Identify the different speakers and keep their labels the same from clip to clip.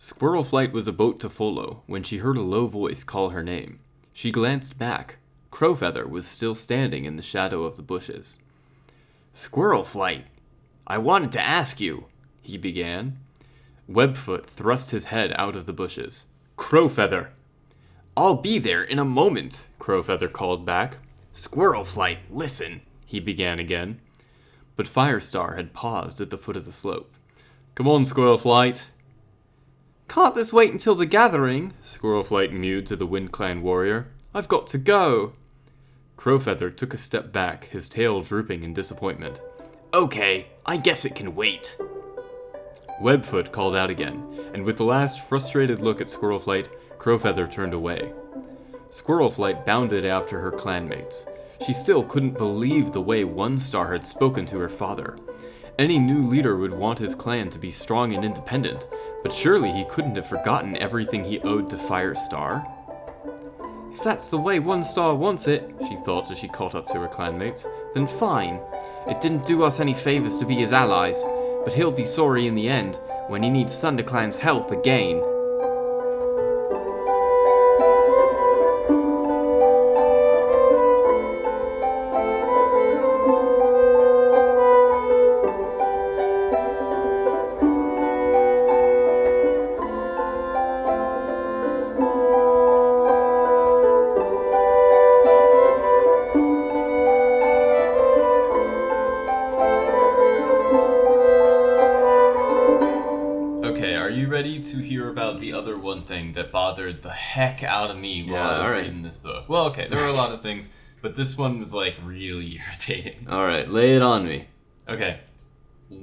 Speaker 1: Squirrel Flight was about to follow when she heard a low voice call her name. She glanced back. Crowfeather was still standing in the shadow of the bushes. "Squirrel Flight, I wanted to ask you," he began. Webfoot thrust his head out of the bushes. "Crowfeather!" "I'll be there in a moment," Crowfeather called back. "Squirrel Flight, listen," he began again. But Firestar had paused at the foot of the slope. "Come on, Squirrel Flight." "Can't this wait until the gathering?" Squirrel Flight mewed to the Windclan warrior. "I've got to go." Crowfeather took a step back, his tail drooping in disappointment. "Okay, I guess it can wait." Webfoot called out again, and with the last frustrated look at Squirrel Flight, Crowfeather turned away. Squirrel Flight bounded after her clanmates. She still couldn't believe the way One Star had spoken to her father. Any new leader would want his clan to be strong and independent, but surely he couldn't have forgotten everything he owed to Firestar. "If that's the way One Star wants it," she thought as she caught up to her clanmates, "then fine. It didn't do us any favors to be his allies, but he'll be sorry in the end when he needs Thunderclan's help again." To hear about the other one thing that bothered the heck out of me while I was reading this book. Well, okay, there were a lot of things, but this one was like really irritating. Alright, lay it on me. Okay.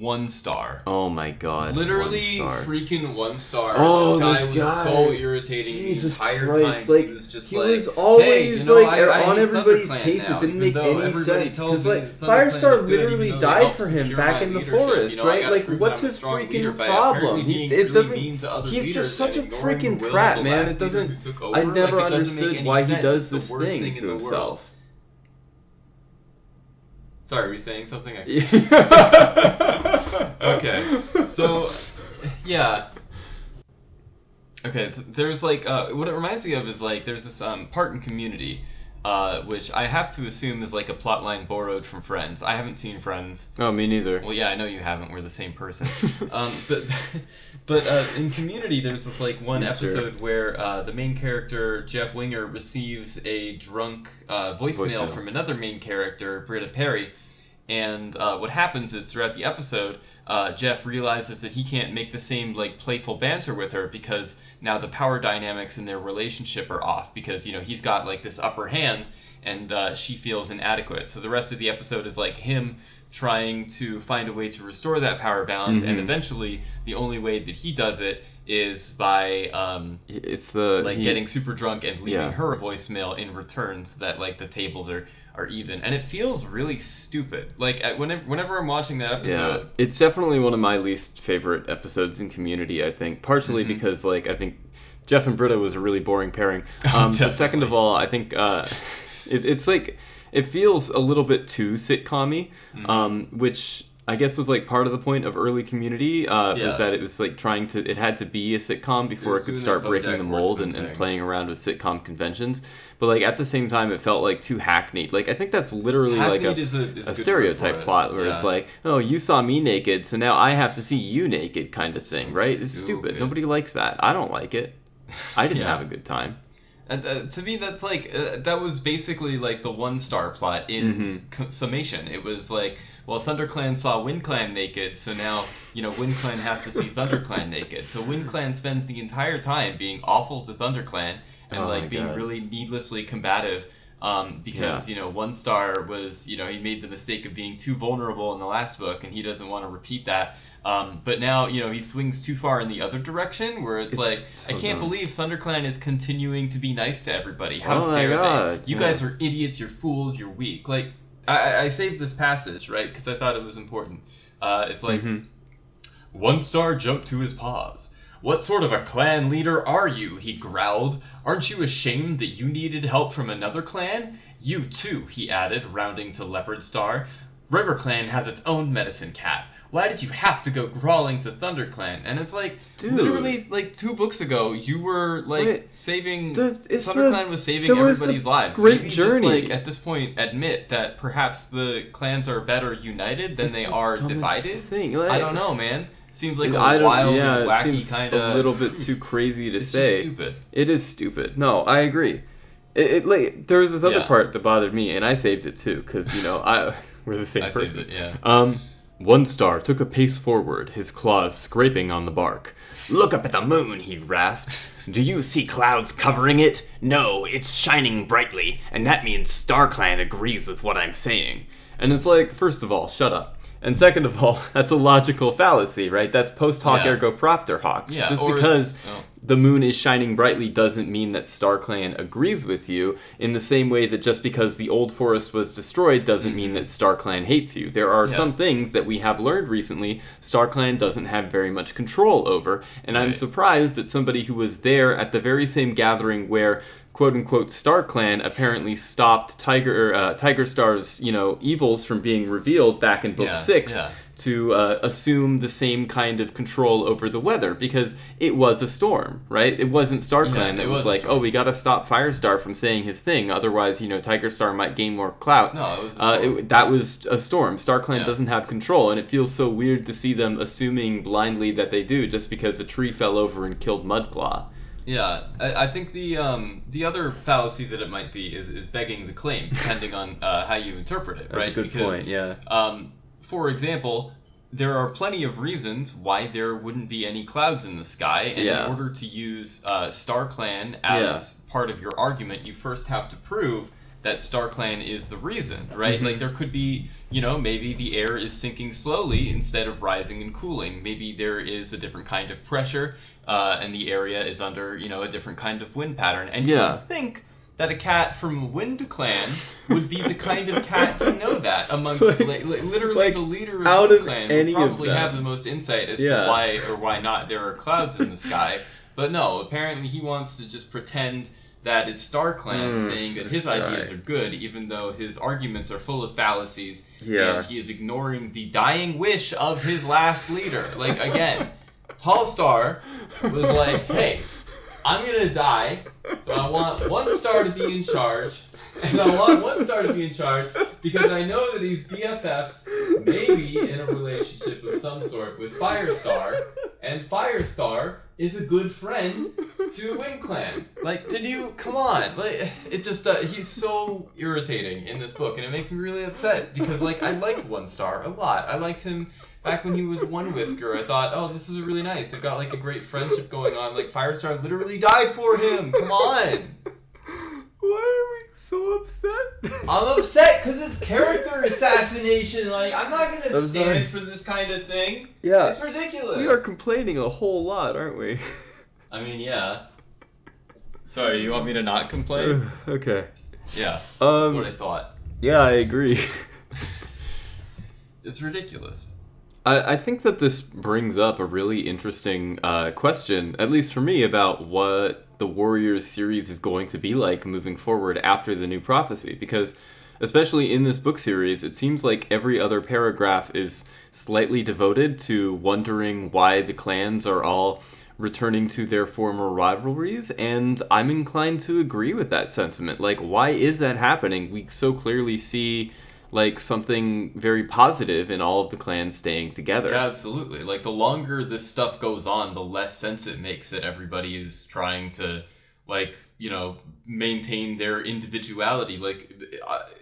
Speaker 1: 1 star. Oh my god. Literally freaking 1 star. Oh, this guy was so irritating Jesus the entire Christ. Time. Like, he was just he was always on everybody's case. It didn't make any sense. Because like Firestar literally died for him back in the forest, right? Like, what's his freaking problem? He's just such a freaking prat, man. It doesn't. I never understood why he does this thing to himself. Sorry, were you saying something? Okay, so, yeah. Okay, so there's like, what it reminds me of is like, there's this part in Community, which I have to assume is like a plotline borrowed from Friends. I haven't seen Friends. Oh, me neither. Well, yeah, I know you haven't. We're the same person. But in Community, there's this like one episode where the main character, Jeff Winger, receives a drunk voicemail from another main character, Britta Perry. And what happens is throughout the episode, Jeff realizes that he can't make the same like playful banter with her because now the power dynamics in their relationship are off because, you know, he's got like this upper hand and she feels inadequate. So the rest of the episode is like him trying to find a way to restore that power balance, and eventually the only way that he does it is by getting super drunk and leaving her a voicemail in return so that like the tables are even, and it feels really stupid. Like whenever I'm watching that episode, it's definitely one of my least favorite episodes in Community. I think partially because like I think Jeff and Britta was a really boring pairing. But second of all, I think it's like it feels a little bit too sitcom-y, which I guess was like part of the point of early Community, was that it was like it had to be a sitcom before it could start breaking the mold and playing around with sitcom conventions. But like at the same time, it felt like too hackneyed. Like I think that's literally like a stereotype plot where it's like, oh, you saw me naked, so now I have to see you naked kind of thing, right? It's stupid. Nobody likes that. I don't like it. I didn't have a good time. And to me, that's like that was basically like the 1 star plot in summation. It was like, well, Thunderclan saw Windclan naked, so now, you know, Windclan has to see Thunderclan naked. So Windclan spends the entire time being awful to Thunderclan and being really needlessly combative. Because, you know, 1 star was, you know, he made the mistake of being too vulnerable in the last book, and he doesn't want to repeat that. But now, you know, he swings too far in the other direction, where it's like, so I can't believe Thunderclan is continuing to be nice to everybody. How dare they? You guys are idiots, you're fools, you're weak. Like, I saved this passage, right, because I thought it was important. It's like, 1 star jumped to his paws. "What sort of a clan leader are you?" he growled. "Aren't you ashamed that you needed help from another clan? You too," he added, rounding to Leopard Star. Riverclan has its own medicine cat. Why did you have to go crawling to Thunderclan? And it's like,
Speaker 2: dude,
Speaker 1: literally, like 2 books ago, you were like Thunderclan was saving everybody's lives.
Speaker 2: Great
Speaker 1: Maybe
Speaker 2: journey.
Speaker 1: just like at this point, admit that perhaps the clans are better united than they are divided.
Speaker 2: Like,
Speaker 1: I don't know, man. Seems like a wild, and wacky kind of.
Speaker 2: A little bit too crazy to say.
Speaker 1: It's just stupid.
Speaker 2: It is stupid. No, I agree. Like there was this other part that bothered me, and I saved it too, because we're the same person.
Speaker 1: I saved it, yeah.
Speaker 2: One star took a pace forward, his claws scraping on the bark. "Look up at the moon," he rasped. "Do you see clouds covering it? No, it's shining brightly, and that means Starclan agrees with what I'm saying." And it's like, first of all, shut up. And second of all, that's a logical fallacy, right? That's post hoc ergo propter hoc.
Speaker 1: Yeah,
Speaker 2: just because the moon is shining brightly doesn't mean that Starclan agrees with you, in the same way that just because the old forest was destroyed doesn't mean that Starclan hates you. There are some things that we have learned recently Starclan doesn't have very much control over, and I'm surprised that somebody who was there at the very same gathering where quote-unquote Starclan apparently stopped Tiger Star's, evils from being revealed back in Book 6 to assume the same kind of control over the weather, because it was a storm, right? It wasn't Starclan that was like, oh, we gotta stop Firestar from saying his thing, otherwise, Tiger Star might gain more clout.
Speaker 1: No, it was a storm.
Speaker 2: That was a storm. Starclan doesn't have control, and it feels so weird to see them assuming blindly that they do just because a tree fell over and killed Mudclaw.
Speaker 1: Yeah, I think the other fallacy that it might be is begging the claim, depending on how you interpret it, right?
Speaker 2: That's a good point, yeah.
Speaker 1: For example, there are plenty of reasons why there wouldn't be any clouds in the sky, and in order to use Starclan as part of your argument, you first have to prove that Starclan is the reason, right? Like, there could be, maybe the air is sinking slowly instead of rising and cooling. Maybe there is a different kind of pressure, and the area is under, a different kind of wind pattern. And you would think that a cat from Windclan would be the kind of cat to know that amongst, literally the leader of Windclan would probably have the most insight as to why or why not there are clouds in the sky. But no, apparently he wants to just pretend that it's Starclan saying that his ideas are good, even though his arguments are full of fallacies, and he is ignoring the dying wish of his last leader. Like, again, Tall Star was like, hey, I'm gonna die, so I want 1 star to be in charge, and I want 1 star to be in charge because I know that these BFFs may be in a relationship of some sort with Firestar, and Firestar is a good friend to Windclan. Like, come on. Like, it just, he's so irritating in this book, and it makes me really upset, because, like, I liked 1 star a lot. I liked him back when he was One Whisker. I thought, oh, this is really nice. They've got, like, a great friendship going on. Like, Firestar literally died for him. Come on.
Speaker 2: Why are we so upset?
Speaker 1: I'm upset because it's character assassination. Like, I'm not going to stand for this kind of thing.
Speaker 2: Yeah.
Speaker 1: It's ridiculous.
Speaker 2: We are complaining a whole lot, aren't we?
Speaker 1: I mean, yeah. Sorry, you want me to not complain?
Speaker 2: Okay.
Speaker 1: Yeah, that's what I thought.
Speaker 2: Yeah, I agree.
Speaker 1: It's ridiculous.
Speaker 2: I think that this brings up a really interesting question, at least for me, about what the Warriors series is going to be like moving forward after the new prophecy. Because, especially in this book series, it seems like every other paragraph is slightly devoted to wondering why the clans are all returning to their former rivalries, and I'm inclined to agree with that sentiment. Like, why is that happening? We so clearly see like something very positive in all of the clans staying together.
Speaker 1: Yeah, absolutely. Like, the longer this stuff goes on, the less sense it makes that everybody is trying to, like, maintain their individuality. Like,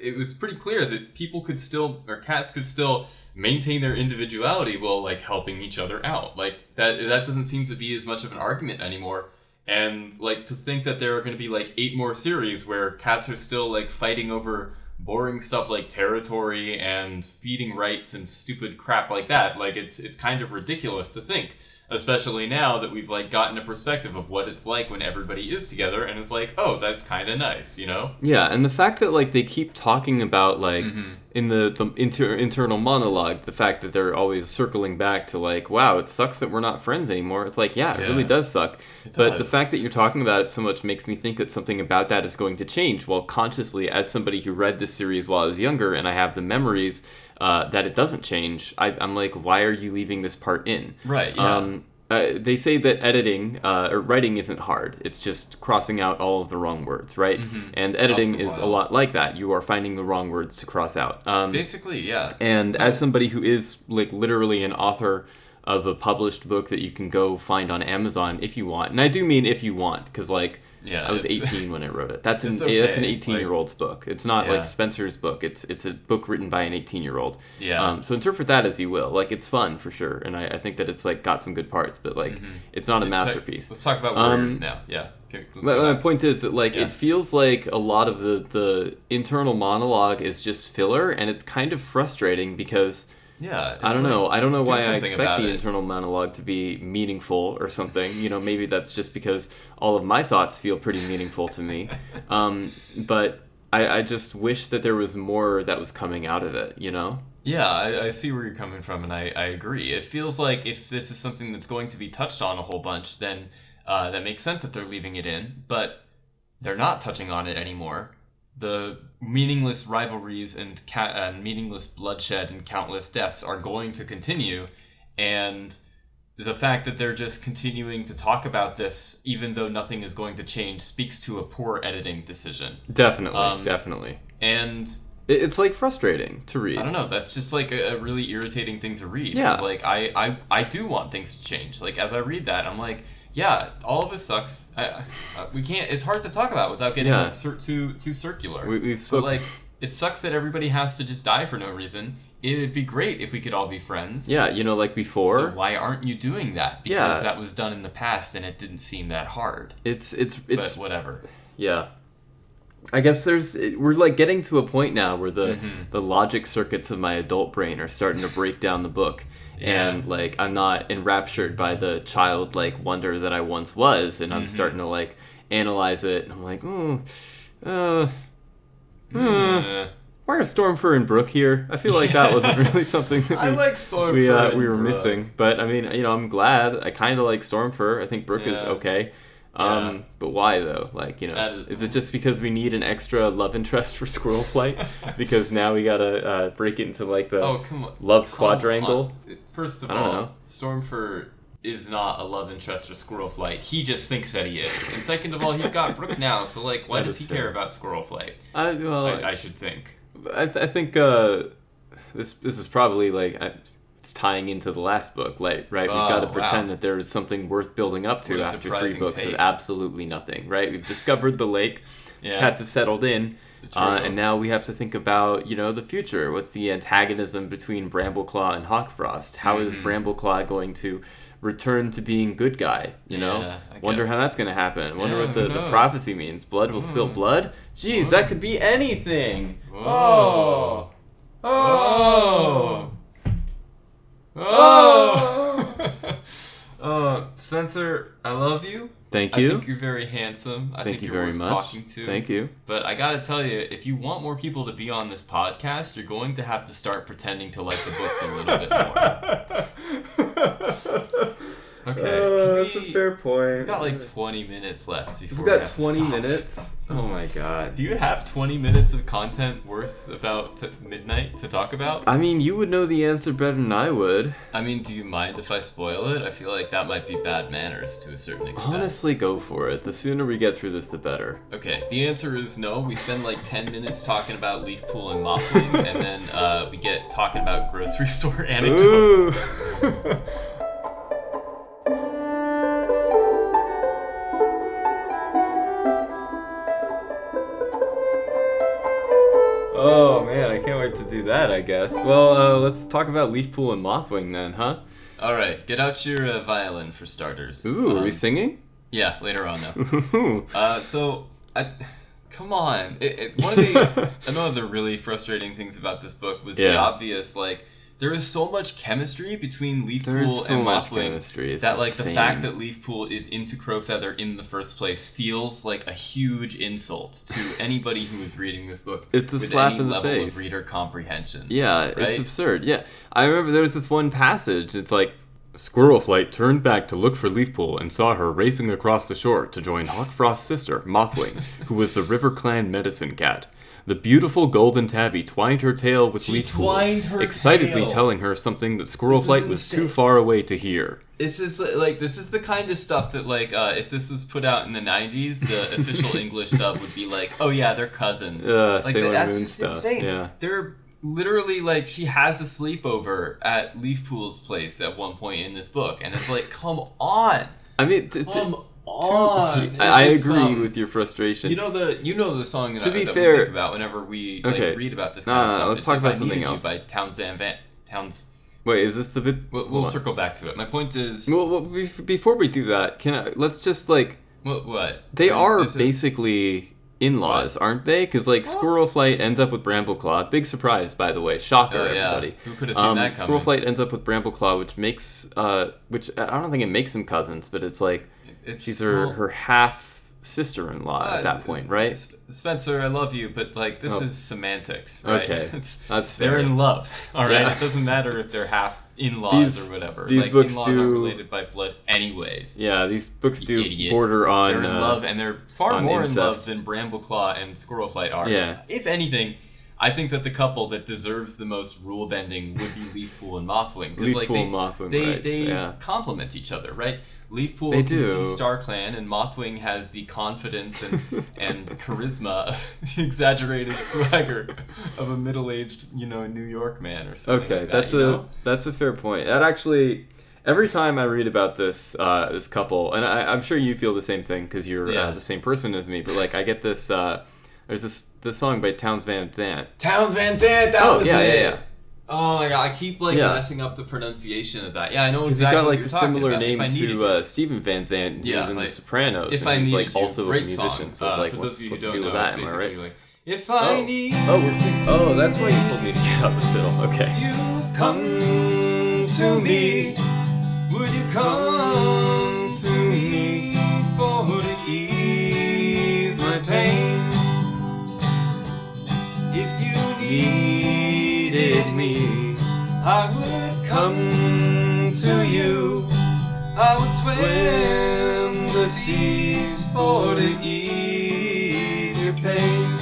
Speaker 1: it was pretty clear that people could still, or cats could still maintain their individuality while, like, helping each other out. Like, that doesn't seem to be as much of an argument anymore. And, like, to think that there are going to be, like, 8 more series where cats are still, like, fighting over boring stuff like territory and feeding rights and stupid crap like that, like, it's kind of ridiculous to think, especially now that we've, like, gotten a perspective of what it's like when everybody is together, and it's like, oh, that's kind of nice,
Speaker 2: Yeah, and the fact that, like, they keep talking about, like, in the internal monologue, the fact that they're always circling back to, like, wow, it sucks that we're not friends anymore. It's like, yeah, it really does suck. But the fact that you're talking about it so much makes me think that something about that is going to change. While consciously, as somebody who read this series while I was younger, and I have the memories that it doesn't change, I'm like, why are you leaving this part in?
Speaker 1: Right, yeah.
Speaker 2: They say that editing or writing isn't hard. It's just crossing out all of the wrong words, right?
Speaker 1: Mm-hmm.
Speaker 2: And editing is a lot like that. You are finding the wrong words to cross out.
Speaker 1: Basically, yeah.
Speaker 2: And as somebody who is like literally an author of a published book that you can go find on Amazon if you want, and I do mean if you want, because like I was 18 when I wrote it. That's an 18-year-old's book. It's not like Spencer's book. It's a book written by an 18-year-old.
Speaker 1: Yeah.
Speaker 2: So interpret that as you will. Like, it's fun for sure, and I think that it's like got some good parts, but like it's not a masterpiece.
Speaker 1: Let's talk about Warriors now. Yeah. Okay,
Speaker 2: my point is that like it feels like a lot of the internal monologue is just filler, and it's kind of frustrating because.
Speaker 1: Yeah,
Speaker 2: I don't know. I don't know why I expect the internal monologue to be meaningful or something. You know, maybe that's just because all of my thoughts feel pretty meaningful to me. But I just wish that there was more that was coming out of it, you know?
Speaker 1: Yeah, I see where you're coming from, and I agree. It feels like if this is something that's going to be touched on a whole bunch, then that makes sense that they're leaving it in, but they're not touching on it anymore. The meaningless rivalries and meaningless bloodshed and countless deaths are going to continue, and the fact that they're just continuing to talk about this, even though nothing is going to change, speaks to a poor editing decision.
Speaker 2: Definitely.
Speaker 1: And
Speaker 2: it's like frustrating to read.
Speaker 1: I don't know. That's just like a really irritating thing to read.
Speaker 2: Yeah.
Speaker 1: Because like I do want things to change. Like as I read that, I'm like, yeah, all of this sucks. We can't. It's hard to talk about without getting like, too circular.
Speaker 2: We've spoken.
Speaker 1: But like, it sucks that everybody has to just die for no reason. It'd be great if we could all be friends.
Speaker 2: Yeah, you know, like before.
Speaker 1: So why aren't you doing that? Because that was done in the past, and it didn't seem that hard.
Speaker 2: It's
Speaker 1: But whatever.
Speaker 2: Yeah. I guess we're like getting to a point now where the logic circuits of my adult brain are starting to break down the book. Yeah. And like I'm not enraptured by the childlike wonder that I once was, and I'm starting to like analyze it, and I'm like, why are Stormfur and Brook here? I feel like that wasn't really something that
Speaker 1: I like Stormfur
Speaker 2: we were missing. But I mean, you know, I'm glad. I kind of like Stormfur. I think Brook is okay. But why though? Like, you know, is it just because we need an extra love interest for Squirrel Flight? Because now we gotta break it into like the love quadrangle.
Speaker 1: First of all, Stormfur is not a love interest for Squirrel Flight. He just thinks that he is. And second of all, he's got Brook now, so like, why does he care about Squirrel Flight? I should think.
Speaker 2: I think this is probably like. It's tying into the last book, right? We've got to pretend that there is something worth building up to after 3 books of absolutely nothing, right? We've discovered the lake, cats have settled in, and now we have to think about, you know, the future. What's the antagonism between Brambleclaw and Hawkfrost? How is Brambleclaw going to return to being good guy, you know? Wonder how that's going to happen. Wonder what the prophecy means. Blood will spill blood? Jeez, that could be anything!
Speaker 1: Oh! Spencer, I love you.
Speaker 2: Thank you.
Speaker 1: I think you're very handsome.
Speaker 2: Thank you very much.
Speaker 1: Talking to.
Speaker 2: Thank you.
Speaker 1: But I gotta tell you, if you want more people to be on this podcast, you're going to have to start pretending to like the books a little bit more. Okay.
Speaker 2: That's a fair point.
Speaker 1: We've got like 20 minutes left before
Speaker 2: we've got 20 minutes? Oh my god.
Speaker 1: Do you have 20 minutes of content worth about midnight to talk about?
Speaker 2: I mean, you would know the answer better than I would.
Speaker 1: I mean, do you mind if I spoil it? I feel like that might be bad manners to a certain extent.
Speaker 2: Honestly, go for it. The sooner we get through this, the better.
Speaker 1: Okay, the answer is no. We spend like 10 minutes talking about Leafpool and Mothwing, and then we get talking about grocery store anecdotes.
Speaker 2: Oh man, I can't wait to do that, I guess. Well, let's talk about Leafpool and Mothwing then, huh?
Speaker 1: Alright, get out your violin for starters.
Speaker 2: Ooh, are we singing?
Speaker 1: Yeah, later on though. Come on. One of the really frustrating things about this book was the obvious, like, there is so much chemistry between Leafpool and Mothwing that, like, the fact that Leafpool is into Crowfeather in the first place feels like a huge insult to anybody who is reading this book.
Speaker 2: It's a slap in the face.
Speaker 1: Level of reader comprehension.
Speaker 2: Yeah,
Speaker 1: right?
Speaker 2: It's absurd. Yeah, I remember there was this one passage. It's like, Squirrelflight turned back to look for Leafpool and saw her racing across the shore to join Hawkfrost's sister, Mothwing, who was the Riverclan medicine cat. The beautiful golden tabby twined her tail with Leafpool, excitedly
Speaker 1: tail.
Speaker 2: telling her something that Squirrelflight was too far away to hear.
Speaker 1: This is the kind of stuff that if this was put out in the 90s, the official English dub would be like, oh yeah, they're cousins.
Speaker 2: Sailor
Speaker 1: that's
Speaker 2: Moon
Speaker 1: just
Speaker 2: stuff.
Speaker 1: insane.
Speaker 2: Yeah.
Speaker 1: They're literally she has a sleepover at Leafpool's place at one point in this book, and it's like, come on.
Speaker 2: I mean,
Speaker 1: come on.
Speaker 2: I agree with your frustration.
Speaker 1: You know the song
Speaker 2: to be
Speaker 1: that
Speaker 2: fair,
Speaker 1: we think about whenever we read about this kind of stuff.
Speaker 2: Let's talk about something else.
Speaker 1: By Towns.
Speaker 2: Wait, is this the bit?
Speaker 1: We'll circle back to it. My point is.
Speaker 2: Well, before we do that, let's just
Speaker 1: What?
Speaker 2: They are basically in-laws, aren't they? Because Squirrelflight ends up with Brambleclaw. Big surprise, by the way. Shocker, everybody.
Speaker 1: Who could have seen that coming?
Speaker 2: Squirrelflight ends up with Brambleclaw, which makes which I don't think it makes them cousins, but it's she's her half sister-in-law at that point, right?
Speaker 1: Spencer, I love you, but this is semantics, right?
Speaker 2: Okay, that's fair.
Speaker 1: They're in love, all right? Yeah. It doesn't matter if they're half in-laws or whatever.
Speaker 2: These books
Speaker 1: in-laws
Speaker 2: aren't
Speaker 1: related by blood anyways.
Speaker 2: Yeah, these books border on...
Speaker 1: They're in love, and they're far more
Speaker 2: incest.
Speaker 1: in love than Brambleclaw and Squirrelflight are.
Speaker 2: Yeah.
Speaker 1: If anything, I think that the couple that deserves the most rule bending would be Leafpool and Mothwing.
Speaker 2: Leafpool and Mothwing,
Speaker 1: they complement each other, right? Leafpool can see Starclan, and Mothwing has the confidence and charisma, the exaggerated swagger of a middle-aged, New York man or something.
Speaker 2: Okay,
Speaker 1: like
Speaker 2: that's a fair point. That actually, every time I read about this this couple, and I'm sure you feel the same thing because you're the same person as me, but I get this. There's this song by Townes Van Zandt.
Speaker 1: Townes Van Zandt, that was it.
Speaker 2: Yeah.
Speaker 1: Oh my god, I keep messing up the pronunciation of that. Yeah, I know exactly what you're talking about.
Speaker 2: Because he's got the similar name to Stephen Van Zandt, who was in The Sopranos.
Speaker 1: If
Speaker 2: and
Speaker 1: I
Speaker 2: he's also a musician, so it's what's to do with that? Am I right?
Speaker 1: If I need
Speaker 2: we're singing. Oh, that's why you told me to get out the fiddle. Okay.
Speaker 1: You come to me. Would you come to me for to ease my pain? If you needed me, I would come to you. I would swim the seas for to ease your pain.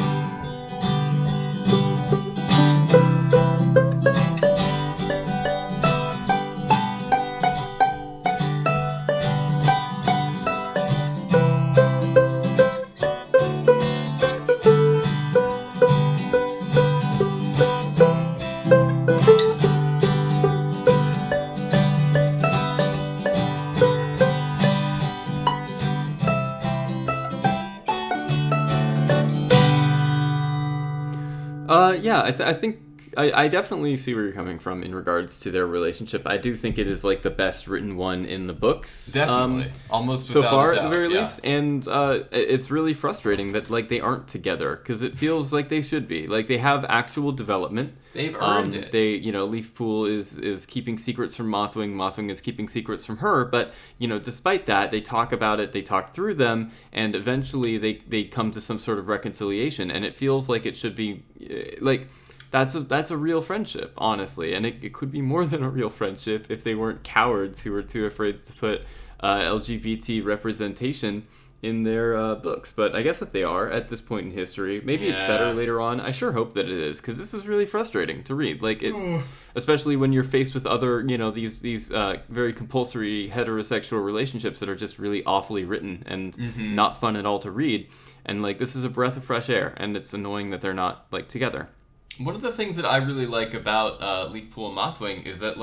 Speaker 2: I think I definitely see where you're coming from in regards to their relationship. I do think it is the best written one in the books.
Speaker 1: Definitely. Almost
Speaker 2: so far,
Speaker 1: a doubt,
Speaker 2: at the very least. And it's really frustrating that they aren't together because it feels like they should be. They have actual development.
Speaker 1: They've earned it.
Speaker 2: Leafpool is keeping secrets from Mothwing. Mothwing is keeping secrets from her. But despite that, they talk about it. They talk through them, and eventually they come to some sort of reconciliation. And it feels like it should be That's a real friendship, honestly, and it could be more than a real friendship if they weren't cowards who were too afraid to put LGBT representation in their books. But I guess that they are at this point in history. Maybe it's better later on. I sure hope that it is, because this is really frustrating to read. Especially when you're faced with other, these very compulsory heterosexual relationships that are just really awfully written and not fun at all to read. And this is a breath of fresh air, and it's annoying that they're not together.
Speaker 1: One of the things that I really like about Leafpool and Mothwing is that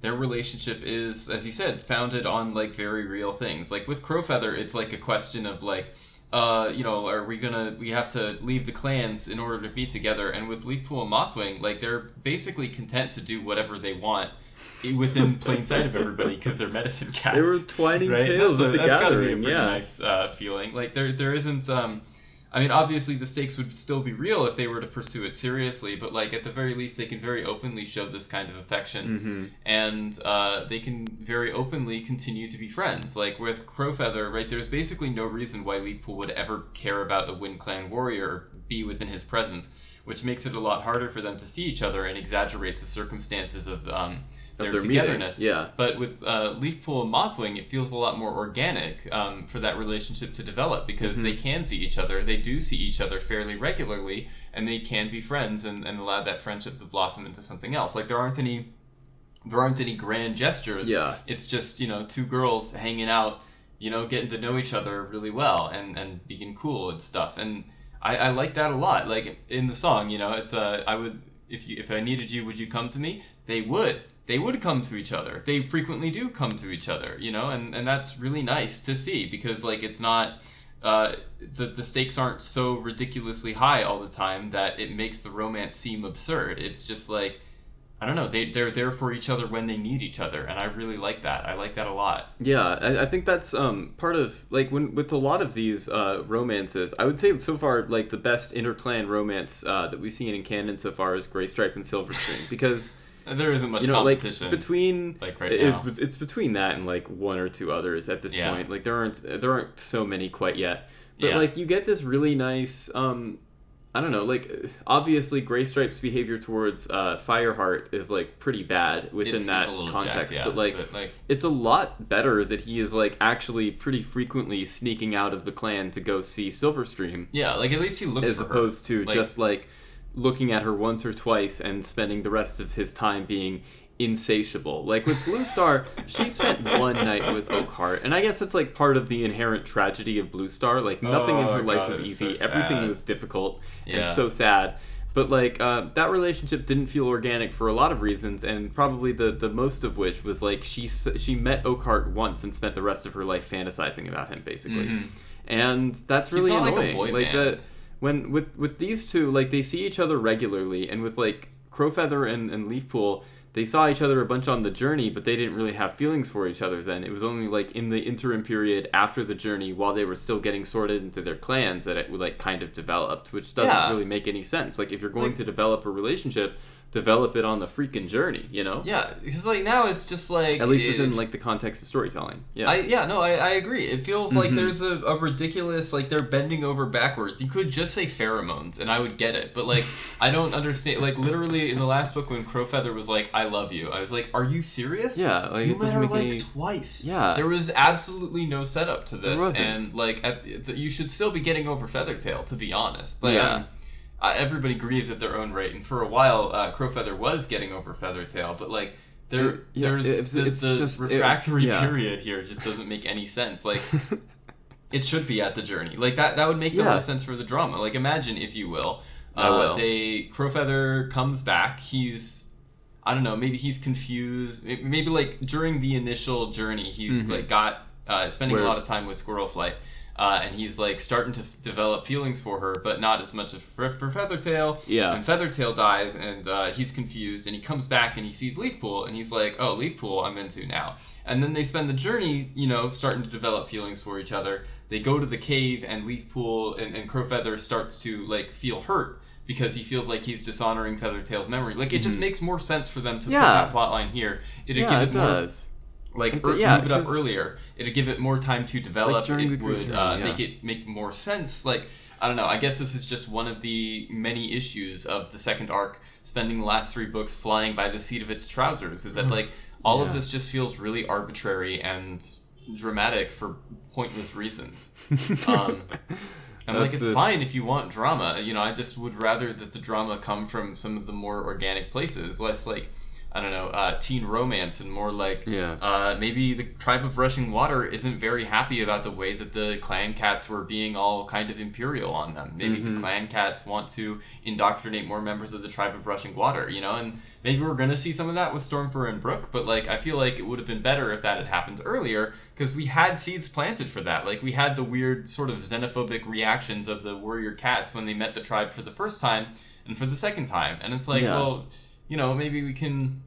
Speaker 1: their relationship is, as you said, founded on very real things. With Crowfeather, it's a question of are we have to leave the clans in order to be together? And with Leafpool and Mothwing, they're basically content to do whatever they want within plain sight of everybody because they're medicine cats.
Speaker 2: They were twining tails at the gathering. That's gotta be a
Speaker 1: pretty nice feeling. There isn't. Obviously the stakes would still be real if they were to pursue it seriously, but at the very least they can very openly show this kind of affection, and they can very openly continue to be friends. With Crowfeather, right? There's basically no reason why Leafpool would ever care about a Windclan warrior or be within his presence. which makes it a lot harder for them to see each other and exaggerates the circumstances of their togetherness.
Speaker 2: Meeting. Yeah.
Speaker 1: But with Leafpool and Mothwing, it feels a lot more organic for that relationship to develop, because they can see each other, they do see each other fairly regularly, and they can be friends and allow that friendship to blossom into something else. Like, there aren't any grand gestures.
Speaker 2: Yeah.
Speaker 1: It's just, two girls hanging out, getting to know each other really well and being cool and stuff. And I like that a lot. Like, in the song, it's I would, if I needed you, would you come to me? They would come to each other. They frequently do come to each other, and that's really nice to see, because, like, it's not the stakes aren't so ridiculously high all the time that it makes the romance seem absurd. It's just like, I don't know, they're there for each other when they need each other, and I really like that. I like that a lot.
Speaker 2: Yeah, I think that's part of, like, with a lot of these romances, I would say so far, like, the best interclan romance that we've seen in canon so far is Greystripe and Silverstream, because
Speaker 1: there isn't much competition.
Speaker 2: Like, between
Speaker 1: right now.
Speaker 2: It's between that and, like, one or two others at this point. Like, there aren't so many quite yet. But like, you get this really nice I don't know, like, obviously Greystripe's behavior towards Fireheart is, like, pretty bad within that context, jacked, but like, it's a lot better that he is, like, actually pretty frequently sneaking out of the clan to go see Silverstream.
Speaker 1: Yeah, like, at least he looks
Speaker 2: as
Speaker 1: for her.
Speaker 2: Opposed to just, like, looking at her once or twice and spending the rest of his time being insatiable. Like, with Blue Star, she spent one night with Oakheart, and I guess it's, like, part of the inherent tragedy of Blue Star. Like, nothing in her life was easy. So everything was difficult and so sad. But, like, that relationship didn't feel organic for a lot of reasons, and probably the most of which was, like, she met Oakheart once and spent the rest of her life fantasizing about him, basically. And that's really annoying.
Speaker 1: Like a boy band.
Speaker 2: When with these two, like, they see each other regularly, and with, like, Crowfeather and Leafpool, they saw each other a bunch on the journey, but they didn't really have feelings for each other then. It was only, like, in the interim period after the journey, while they were still getting sorted into their clans, that it, like, kind of developed, which doesn't really make any sense. Like, if you're going to develop a relationship, develop it on the freaking journey,
Speaker 1: Yeah, because, like, now it's just, like...
Speaker 2: At least within, like, the context of storytelling. Yeah.
Speaker 1: I agree. It feels like there's a ridiculous, like, they're bending over backwards. You could just say pheromones, and I would get it. But, like, I don't understand. Like, literally, in the last book, when Crowfeather was like, I love you, I was like, are you serious?
Speaker 2: Yeah. Like,
Speaker 1: you met her, like, twice.
Speaker 2: Yeah.
Speaker 1: There was absolutely no setup to this. There wasn't. And, like, you should still be getting over Feathertail, to be honest. Like, everybody grieves at their own rate, and for a while, Crowfeather was getting over Feathertail, but, like, there's the refractory period here just doesn't make any sense. Like, it should be at the journey. Like, that would make the most sense for the drama. Like, imagine, if you will, Crowfeather comes back, I don't know, maybe he's confused, maybe, like, during the initial journey, he's, like, spending a lot of time with Squirrelflight. And he's, like, starting to develop feelings for her, but not as much as for Feathertail. Yeah. And Feathertail dies, and he's confused, and he comes back, and he sees Leafpool, and he's like, oh, Leafpool, I'm into now. And then they spend the journey, starting to develop feelings for each other. They go to the cave, and Leafpool and Crowfeather starts to, like, feel hurt, because he feels like he's dishonoring Feathertail's memory. Like, it just makes more sense for them to put that plotline here. It does. Like, move it up earlier. It'd give it more time to develop. Like, it would make more sense. Like, I don't know. I guess this is just one of the many issues of the second arc, spending the last 3 books flying by the seat of its trousers, is that, like, all of this just feels really arbitrary and dramatic for pointless reasons. And, like, it's fine if you want drama. I just would rather that the drama come from some of the more organic places, less, like, I don't know, teen romance, and more like maybe the Tribe of Rushing Water isn't very happy about the way that the clan cats were being all kind of imperial on them. Maybe the clan cats want to indoctrinate more members of the Tribe of Rushing Water, and maybe we're going to see some of that with Stormfur and Brook, but, like, I feel like it would have been better if that had happened earlier, because we had seeds planted for that. Like, we had the weird sort of xenophobic reactions of the warrior cats when they met the tribe for the first time and for the second time, and it's like, well... maybe we can,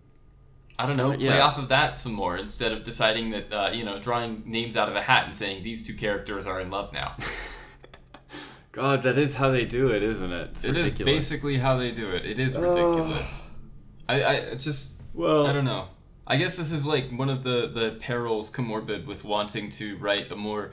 Speaker 1: I don't know, play off of that some more, instead of deciding that, drawing names out of a hat and saying these 2 characters are in love now.
Speaker 2: God, that is how they do it, isn't it?
Speaker 1: It is basically how they do it. It is ridiculous. I don't know. I guess this is like one of the perils comorbid with wanting to write a more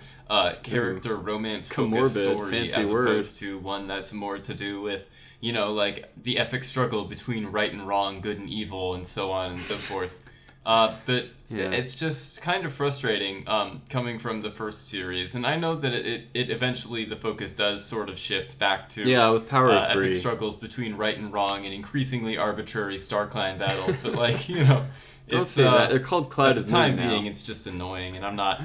Speaker 1: character romance focused story as opposed to one that's more to do with, you know, like the epic struggle between right and wrong, good and evil, and so on and so forth. But it's just kind of frustrating coming from the first series, and I know that it eventually the focus does sort of shift back to
Speaker 2: with Power of Three.
Speaker 1: Epic struggles between right and wrong and increasingly arbitrary Starclan battles, but like, you know,
Speaker 2: don't say that. They're called Cloud of Moon now.
Speaker 1: For the time being, it's just annoying, and I'm not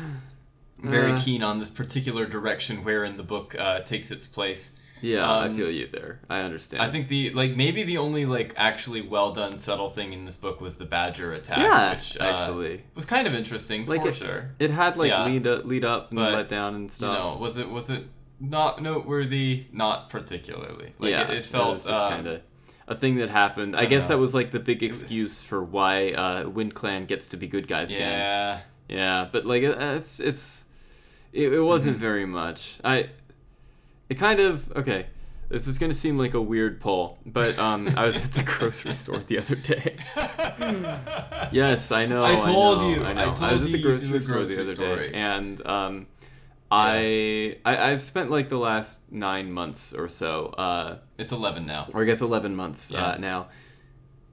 Speaker 1: very keen on this particular direction wherein the book takes its place.
Speaker 2: Yeah, I feel you there. I understand.
Speaker 1: I think maybe the only actually well done subtle thing in this book was the badger attack, which actually was kind of interesting for sure.
Speaker 2: It had lead up and let down and stuff.
Speaker 1: You know, was it not noteworthy? Not particularly. It felt
Speaker 2: it was just kind of a thing that happened. I guess that was like the big excuse for why Windclan gets to be good guys again. Yeah, but it wasn't very much. It kind of, okay, this is going to seem like a weird pull, but I was at the grocery store the other day. Yes, I know. I told you. I was at the grocery store the other day, and I've spent like the last 9 months or so.
Speaker 1: It's 11 now.
Speaker 2: Or I guess 11 months now.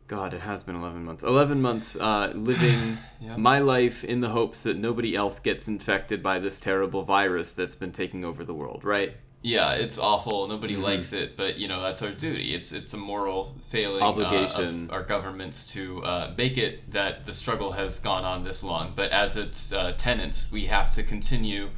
Speaker 2: God, it has been 11 months. 11 months living my life in the hopes that nobody else gets infected by this terrible virus that's been taking over the world, right?
Speaker 1: Yeah, it's awful. Nobody likes it, but you know that's our duty. It's a moral failing obligation of our governments to make it that the struggle has gone on this long. But as its tenants, we have to continue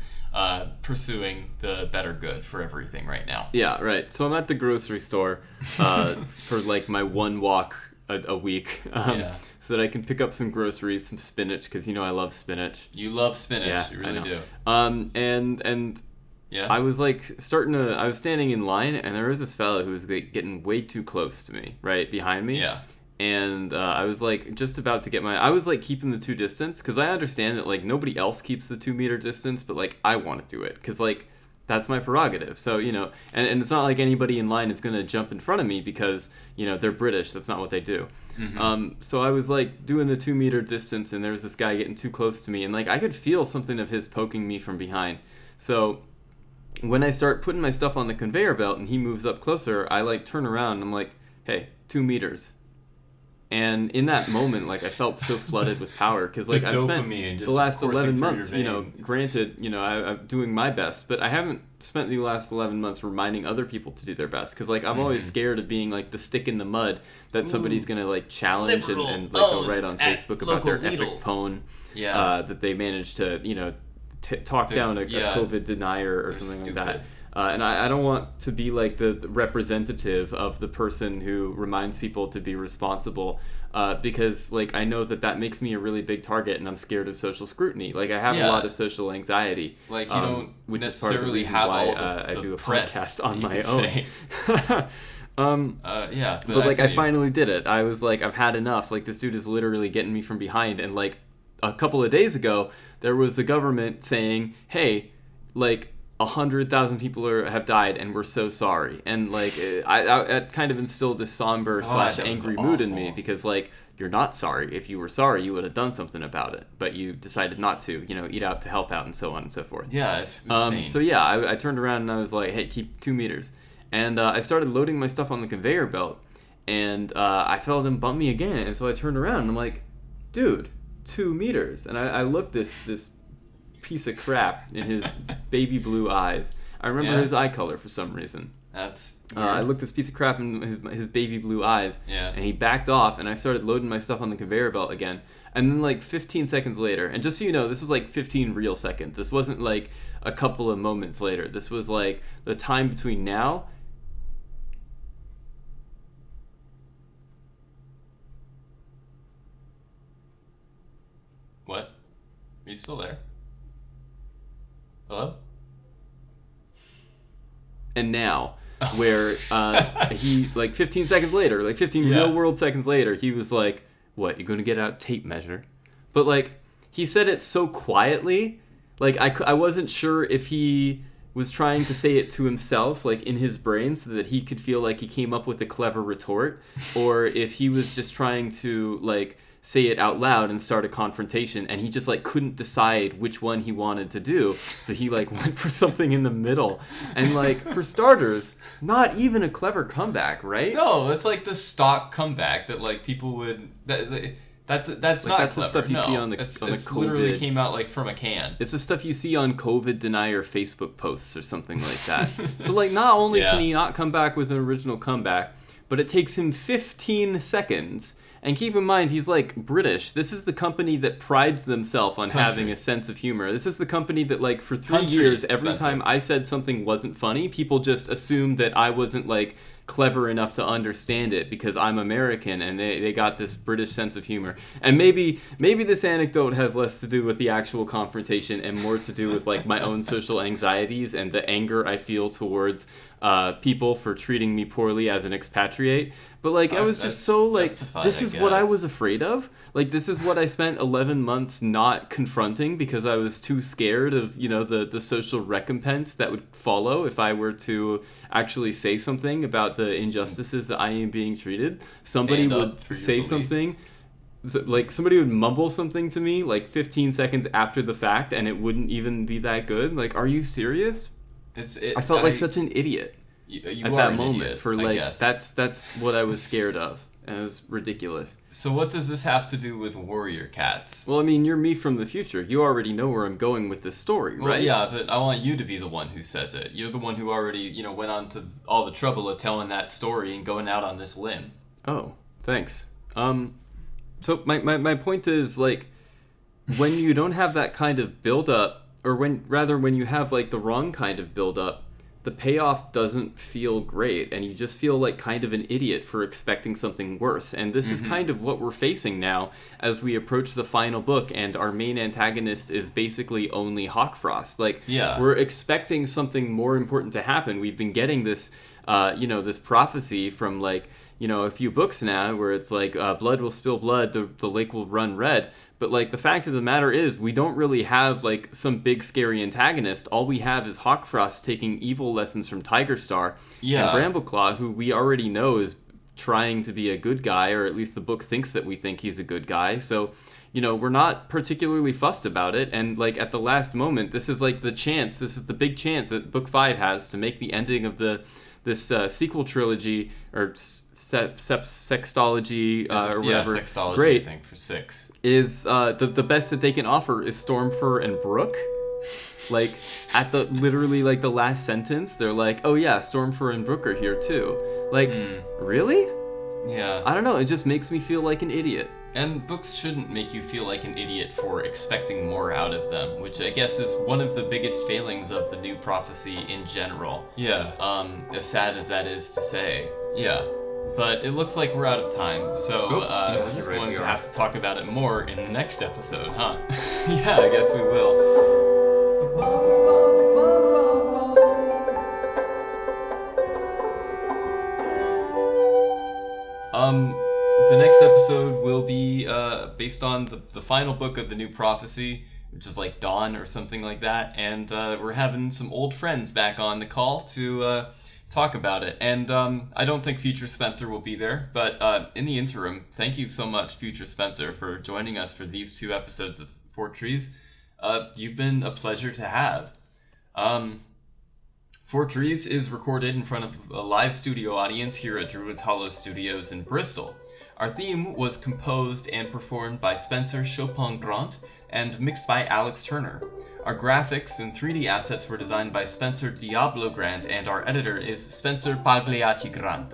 Speaker 1: pursuing the better good for everything right now.
Speaker 2: Yeah, right. So I'm at the grocery store for like my one walk a week, so that I can pick up some groceries, some spinach, because you know I love spinach.
Speaker 1: You love spinach, you really do.
Speaker 2: And I was I was standing in line, and there was this fellow who was getting way too close to me, right behind me.
Speaker 1: Yeah.
Speaker 2: And I was just about to get I was keeping the 2 distance, because I understand that nobody else keeps the 2 meter distance, but I want to do it, because that's my prerogative. So, you know, and it's not like anybody in line is going to jump in front of me because, you know, they're British. That's not what they do. Mm-hmm. So I was doing the 2 meter distance, and there was this guy getting too close to me, and I could feel something of his poking me from behind. So when I start putting my stuff on the conveyor belt and he moves up closer, I turn around and I'm like, hey, 2 meters. And in that moment, I felt so flooded with power, because I spent the last 11 months, you know, granted, you know, I'm doing my best, but I haven't spent the last 11 months reminding other people to do their best, because I'm always scared of being the stick in the mud that somebody's gonna challenge and go write on Facebook about their epic poem that they managed to, you know, talk down a COVID denier or something like that. And I don't want to be the representative of the person who reminds people to be responsible, because I know that makes me a really big target, and I'm scared of social scrutiny. I have a lot of social anxiety,
Speaker 1: you don't
Speaker 2: which is part of the reason why I do a podcast on my own. But I finally did it. I was I've had enough. This dude is literally getting me from behind, and a couple of days ago there was the government saying, hey, 100,000 people have died, and we're so sorry. And I kind of instilled this somber / angry mood in me, because you're not sorry. If you were sorry, you would have done something about it, but you decided not to. You know, eat out to help out, and so on and so forth.
Speaker 1: Yeah, it's insane.
Speaker 2: So yeah, I turned around and I was like, hey, keep 2 meters. And I started loading my stuff on the conveyor belt, and I felt him bump me again. And so I turned around and I'm like, dude, 2 meters. And I looked this piece of crap in his baby blue eyes. I remember his eye color for some reason.
Speaker 1: That's
Speaker 2: I looked this piece of crap in his baby blue eyes, and he backed off, and I started loading my stuff on the conveyor belt again. And then 15 seconds later, and just so you know, this was 15 real seconds. This wasn't a couple of moments later. This was the time between now.
Speaker 1: What? Are you still there? Hello?
Speaker 2: And now, where he 15 seconds later, 15 real world seconds later, he was like, what, you're gonna get out tape measure? But he said it so quietly, I wasn't sure if he was trying to say it to himself, in his brain, so that he could feel he came up with a clever retort, or if he was just trying to say it out loud and start a confrontation, and he just like couldn't decide which one he wanted to do, so he like went for something in the middle. And like, for starters, not even a clever comeback, right?
Speaker 1: No, it's like the stock comeback that like people would that's like, not
Speaker 2: that's
Speaker 1: clever.
Speaker 2: The stuff you see on the
Speaker 1: it's
Speaker 2: COVID.
Speaker 1: Literally came out like from a can.
Speaker 2: It's the stuff you see on COVID denier Facebook posts or something like that. So like, not only can he not come back with an original comeback, but it takes him 15 seconds. And keep in mind, he's like British. This is the company that prides themselves on having a sense of humor. This is the company that like for 3 years, every time I said something wasn't funny, people just assumed that I wasn't like clever enough to understand it because I'm American, and they got this British sense of humor. And maybe this anecdote has less to do with the actual confrontation and more to do with like my own social anxieties and the anger I feel towards people for treating me poorly as an expatriate. But like, I was just so like, this is what I was afraid of. Like, this is what I spent 11 months not confronting because I was too scared of, you know, the social recompense that would follow if I were to actually say something about the injustices that I am being treated. Somebody would say something, like somebody would mumble something to me like 15 seconds after the fact, and it wouldn't even be that good. Like, are you serious? I felt like such an idiot at that moment. Idiot, for like, that's what I was scared of. And it was ridiculous.
Speaker 1: So what does this have to do with warrior cats?
Speaker 2: Well, I mean, you're me from the future. You already know where I'm going with this story, right?
Speaker 1: Well, yeah, but I want you to be the one who says it. You're the one who already, you know, went on to all the trouble of telling that story and going out on this limb.
Speaker 2: Oh, thanks. So my point is, like, when you don't have that kind of build-up, or when you have, like, the wrong kind of build-up, the payoff doesn't feel great, and you just feel like kind of an idiot for expecting something worse. And this is kind of what we're facing now as we approach the final book, and our main antagonist is basically only Hawkfrost. Like, we're expecting something more important to happen. We've been getting this, this prophecy from, like, a few books now where it's like, blood will spill blood, the lake will run red. But, like, the fact of the matter is, we don't really have, like, some big scary antagonist. All we have is Hawkfrost taking evil lessons from Tigerstar. And Brambleclaw, who we already know is trying to be a good guy, or at least the book thinks that we think he's a good guy. So, we're not particularly fussed about it. And, like, at the last moment, this is, like, this is the big chance that Book 5 has to make the ending of this sequel trilogy, or sextology, or whatever.
Speaker 1: Sextology,
Speaker 2: great,
Speaker 1: I think, for 6.
Speaker 2: Is the best that they can offer is Stormfur and Brook. Like, at literally the last sentence, they're like, oh yeah, Stormfur and Brook are here too. Like, really?
Speaker 1: Yeah.
Speaker 2: I don't know, it just makes me feel like an idiot.
Speaker 1: And books shouldn't make you feel like an idiot for expecting more out of them, which I guess is one of the biggest failings of the new prophecy in general. Yeah. As sad as that is to say. Yeah. But it looks like we're out of time, so we're just going to have to talk about it more in the next episode, huh? Yeah, I guess we will. The next episode will be based on the final book of the new prophecy, which is like Dawn or something like that, and we're having some old friends back on the call to talk about it. And I don't think Future Spencer will be there, but in the interim, thank you so much, Future Spencer, for joining us for these 2 episodes of Fourtrees. You've been a pleasure to have. Fourtrees is recorded in front of a live studio audience here at Druids Hollow Studios in Bristol. Our theme was composed and performed by Spencer Chopin-Grant and mixed by Alex Turner. Our graphics and 3D assets were designed by Spencer Diablo-Grant, and our editor is Spencer Pagliacci-Grant.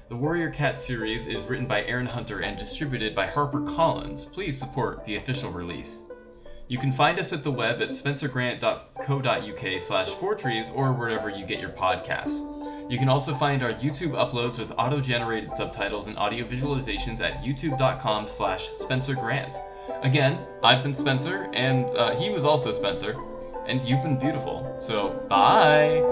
Speaker 1: The Warrior Cat series is written by Erin Hunter and distributed by HarperCollins. Please support the official release. You can find us at the web at spencergrant.co.uk/Fourtrees or wherever you get your podcasts. You can also find our YouTube uploads with auto-generated subtitles and audio visualizations at youtube.com/SpencerGrant. Again, I've been Spencer, and he was also Spencer, and you've been beautiful. So, bye!